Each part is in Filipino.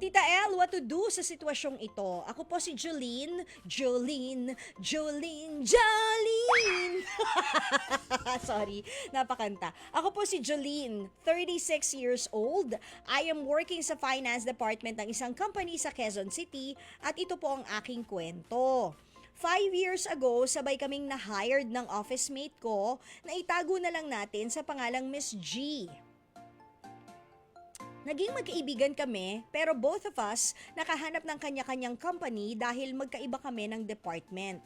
Tita El, what to do sa sitwasyong ito? Ako po si Jolene. Sorry, napakanta. Ako po si Jolene, 36 years old. I am working sa finance department ng isang company sa Quezon City at ito po ang aking kwento. 5 years ago, sabay kaming na-hired ng office mate ko na itago na lang natin sa pangalang Miss G. Naging magkaibigan kami pero both of us nakahanap ng kanya-kanyang company dahil magkaiba kami ng department.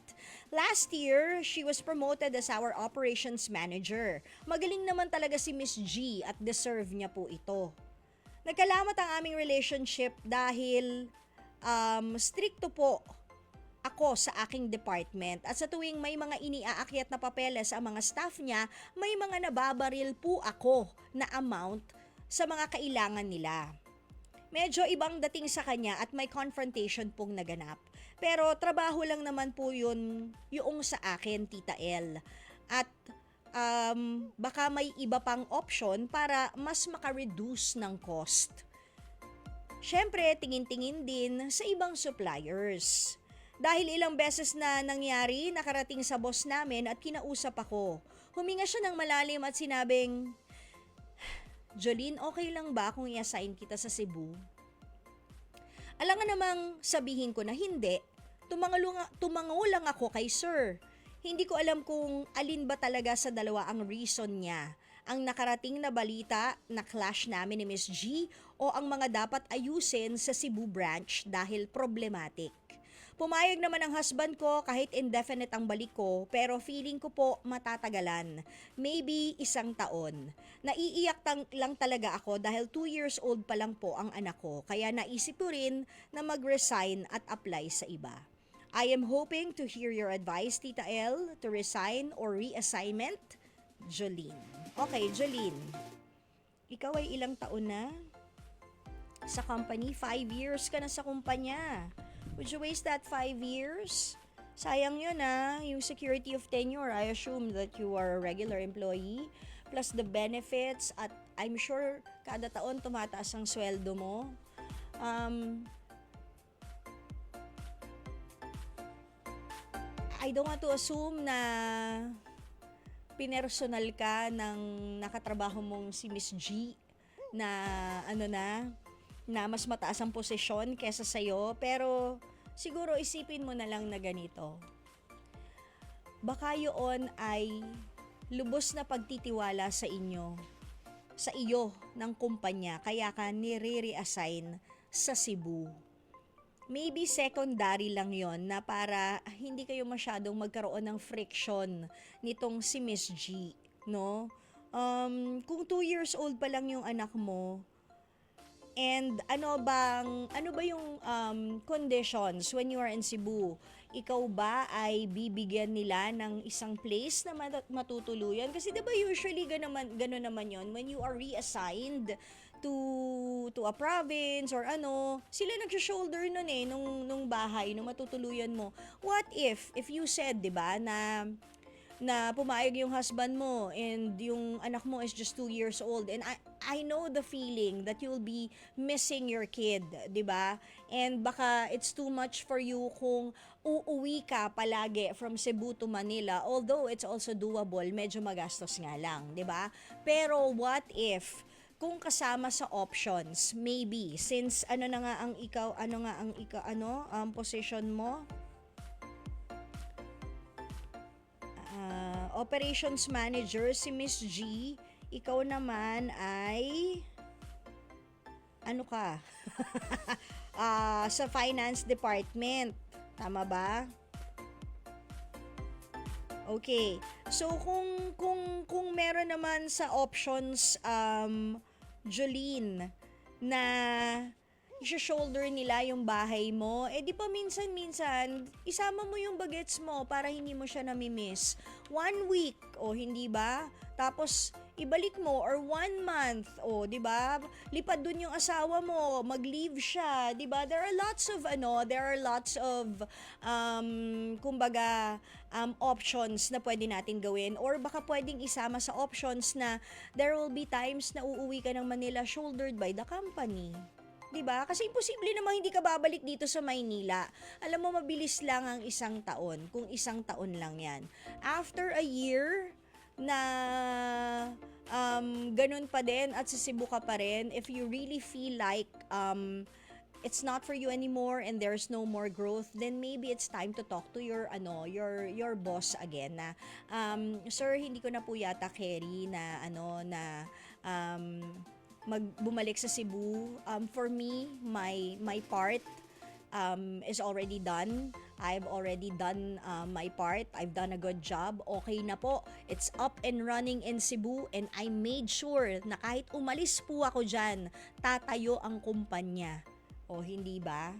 Last year, she was promoted as our operations manager. Magaling naman talaga si Miss G at deserve niya po ito. Nagkalamat ang aming relationship dahil stricto po ako sa aking department at sa tuwing may mga iniaakyat na papeles ang mga staff niya, may mga nababaril po ako na amount sa mga kailangan nila. Medyo ibang dating sa kanya at may confrontation pong naganap. Pero trabaho lang naman po yun yung sa akin, Tita El. At baka may iba pang option para mas makareduce ng cost. Siyempre, tingin-tingin din sa ibang suppliers. Dahil ilang beses na nangyari, nakarating sa boss namin at kinausap ako. Huminga siya ng malalim at sinabing, Jolene, okay lang ba kung i-assign kita sa Cebu? Alangan namang sabihin ko na hindi. Tumango lang ako kay sir. Hindi ko alam kung alin ba talaga sa dalawa ang reason niya. Ang nakarating na balita na clash namin ni Miss G o ang mga dapat ayusin sa Cebu branch dahil problematic. Pumayag naman ang husband ko kahit indefinite ang balik ko pero feeling ko po matatagalan. Maybe 1 taon. Naiiyak lang talaga ako dahil 2 years old pa lang po ang anak ko kaya naisip ko rin na mag-resign at apply sa iba. I am hoping to hear your advice, Tita El, to resign or reassignment. Jolene. Okay, Jolene. Ikaw ay ilang taon na? Sa company, 5 years ka na sa kumpanya. Would you waste that 5 years? Sayang yun yung security of tenure. I assume that you are a regular employee plus the benefits at I'm sure kada taon tumataas ang sweldo mo. I don't want to assume na pinersonal ka ng nakatrabaho mong si Miss G na na mas mataas ang posisyon kesa sa'yo, pero siguro isipin mo na lang na ganito. Baka yun ay lubos na pagtitiwala sa iyo ng kumpanya, kaya ka nire-reassign sa Cebu. Maybe secondary lang yon na para hindi kayo masyadong magkaroon ng friction nitong si Miss G, no? Kung 2 years old pa lang yung anak mo, and ano ba yung conditions when you are in Cebu? Ikaw ba ay bibigyan nila ng isang place na matutuluyan? Kasi 'di ba usually gano'n naman 'yon when you are reassigned to a province or sila nag-shoulder nung bahay nung matutuluyan mo. What if you said, 'di ba, na pumayag yung husband mo and yung anak mo is just 2 years old, and I know the feeling that you'll be missing your kid, 'di ba? And baka it's too much for you kung uuwi ka palagi from Cebu to Manila, although it's also doable, medyo magastos nga lang, 'di ba? Pero what if kung kasama sa options, maybe since position mo? Operations manager si Miss G, ikaw naman ay ka? Sa finance department, tama ba? Okay. So kung meron naman sa options, Jolene, na i-shoulder nila yung bahay mo, di pa minsan-minsan, isama mo yung bagets mo para hindi mo siya namimiss. 1 week, hindi ba? Tapos, ibalik mo, or 1 month, di ba? Lipad dun yung asawa mo, mag-leave siya, di ba? There are lots of, options na pwede natin gawin, or baka pwedeng isama sa options na there will be times na uuwi ka ng Manila shouldered by the company. 'Di ba? Kasi imposible namang hindi ka babalik dito sa Maynila. Alam mo, mabilis lang ang isang taon, kung isang taon lang yan. After a year na ganun pa din at sa Cebu ka pa rin, if you really feel like it's not for you anymore and there's no more growth, then maybe it's time to talk to your your boss again na sir, hindi ko na po yata carry na um, bumalik sa Cebu. For me, my part is already done. I've already done my part. I've done a good job. Okay na po. It's up and running in Cebu and I made sure na kahit umalis po ako dyan, tatayo ang kumpanya. O hindi ba?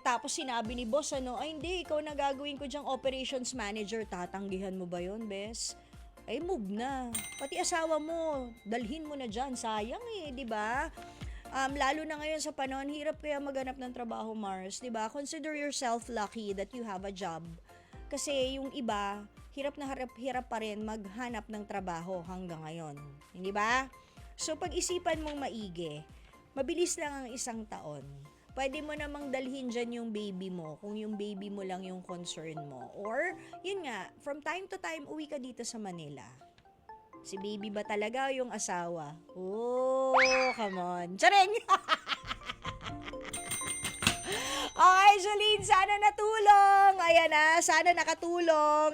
Tapos sinabi ni boss, ay hindi, ikaw na gagawin ko dyang operations manager. Tatanggihan mo ba yon, bes? Ay, move na. Pati asawa mo, dalhin mo na dyan. Sayang di ba? Lalo na ngayon sa panahon, hirap kaya maghanap ng trabaho, Mars, 'di ba? Consider yourself lucky that you have a job. Kasi yung iba, hirap na hirap pa rin maghanap ng trabaho hanggang ngayon. Hindi ba? So pag-isipan mong maigi, mabilis lang ang isang taon. Pwede mo namang dalhin dyan yung baby mo, kung yung baby mo lang yung concern mo. Or, yun nga, from time to time, uwi ka dito sa Manila. Si baby ba talaga o yung asawa? Oh, come on. Charing! Okay, Jolene, sana natulong. Ayan na, sana nakatulong.